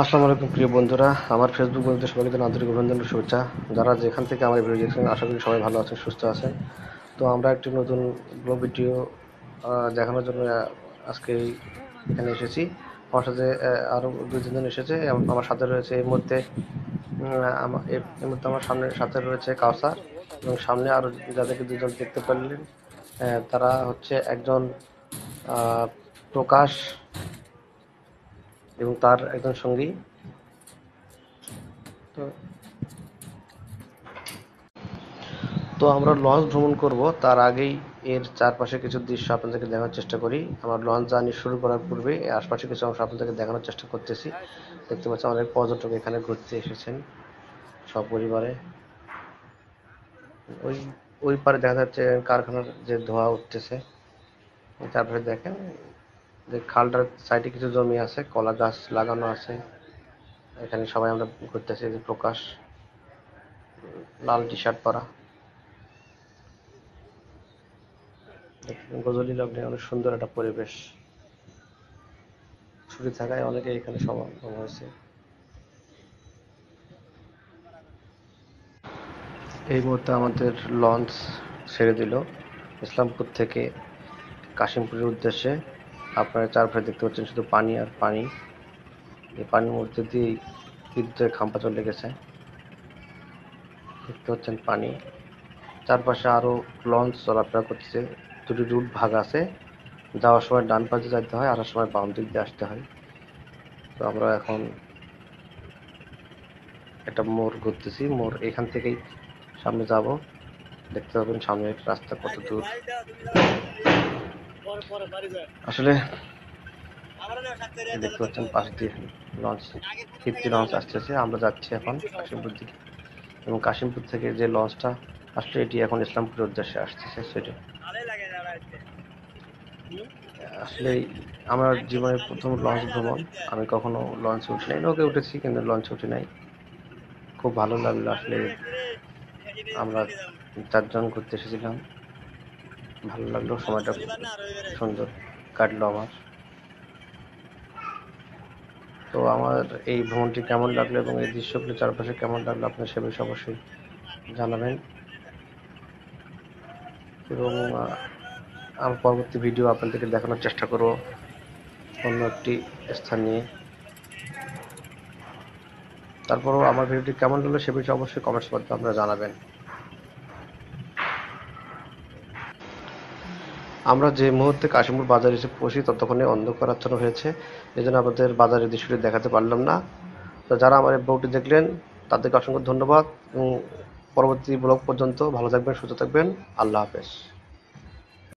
আসসালামু আলাইকুম প্রিয় বন্ধুরা, আমার ফেসবুক বন্ধুদের সবাইকে জানাই আন্তরিক অভিনন্দন ও শুভেচ্ছা। যারা যেখান থেকে আমার ভিডিও দেখছেন, আশা করি সবাই ভালো আছেন, সুস্থ আছেন। তো আমরা একটি নতুন ব্লগ ভিডিও দেখানোর জন্য আজকে এখানে এসেছি। আমার সাথে আরও দুই তিনজন এসেছে এবং আমার সাথে রয়েছে এই মুহূর্তে এই মুহূর্তে আমার সাথে রয়েছে কাউসার, এবং সামনে আরও যাদেরকে দুজন দেখতে পারলেন তারা হচ্ছে একজন প্রকাশ এবং তার একজন সঙ্গী। তো তো আমরা লঞ্চ ভ্রমণ করব, তার আগেই এর চারপাশে কিছু দৃশ্য আপনাদেরকে দেখানোর চেষ্টা করি। আমরা লঞ্চ জার্নি শুরু করার পূর্বে এর আশপাশে কিছু অংশ আপনাদেরকে দেখানোর চেষ্টা করতেছি। দেখতে পাচ্ছেন অনেক পর্যটক এখানে ঘুরতে এসেছেন সপরিবারে। ওই ওই পারে দেখা যাচ্ছে কারখানার যে ধোঁয়া উঠতেছে। তারপরে দেখেন যে খালটার সাইডে কিছু জমি আছে, কলা গাছ লাগানো আছে। এখানে সবাই আমরা ঘুরতেছি। যে প্রকাশ লাল টি শার্ট পরা, গোধূলি লগ্নে অনেক সুন্দর একটা পরিবেশ। ছুটি থাকায় অনেকে এখানে সমাগম হয়েছে। এই মুহূর্তে আমাদের লঞ্চ ছেড়ে দিল ইসলামপুর থেকে কাশিমপুরের উদ্দেশ্যে। আপনারা চারপাশে দেখতে পাচ্ছেন শুধু পানি আর পানি। এই পানির মধ্যে দিয়ে বিদ্যুতের খাম্পা চলে গেছে। দেখতে পাচ্ছেন পানি, চারপাশে আরো লঞ্চ চলাফেরা করতেছে। দুটি রুট ভাগ আছে, যাওয়ার সময় ডান পাশে যেতে হয়, আসার সময় বাম দিক দিয়ে আসতে হয়। তো আমরা এখন একটা মোড় ঘুরতেছি, মোড় এখান থেকেই সামনে যাব। দেখতে পাবেন সামনের রাস্তা কত দূর। আসলে দেখতে পাচ্ছেন পাশ দিয়ে লঞ্চ, তৃপ্তি লঞ্চ আসতেছে। আমরা যাচ্ছি এখন কাশিমপুর দিকে, এবং কাশিমপুর থেকে যে লঞ্চটা আসলে এটি এখন ইসলামপুরের উদ্দেশ্যে আসতেছে। সেটা আসলে আমার জীবনের প্রথম লঞ্চ ভ্রমণ। আমি কখনো লঞ্চে উঠি নাই, নৌকে উঠেছি কিন্তু লঞ্চে উঠি নাই। খুব ভালো লাগলো। আসলে আমরা চারজন ঘুরতে এসেছিলাম, ভালো লাগলো, সময়টা সুন্দর কাটলো আমার। তো আমার এই ভ্রমণটি কেমন লাগলো এবং এই দৃশ্যগুলো চারপাশে কেমন লাগলো আপনার সে বিষয়ে অবশ্যই জানাবেন। এবং আমার পরবর্তী ভিডিও আপনাদেরকে দেখানোর চেষ্টা করব অন্য একটি স্থান নিয়ে। তারপরও আমার ভিডিওটি কেমন লাগলো সে বিষয়ে অবশ্যই কমেন্টস মাধ্যমে আপনারা জানাবেন। আমরা যে মুহূর্তে কাশিমপুর বাজারে এসে পৌঁছি ততক্ষণে অন্ধকারাচ্ছন্ন হয়েছে, এই জন্য আমাদের বাজারের দৃশ্যটি দেখাতে পারলাম না। তো যারা আমার এই ব্লগটি দেখলেন তাদেরকে অসংখ্য ধন্যবাদ, এবং পরবর্তী ব্লগ পর্যন্ত ভালো থাকবেন, সুস্থ থাকবেন। আল্লাহ হাফেজ।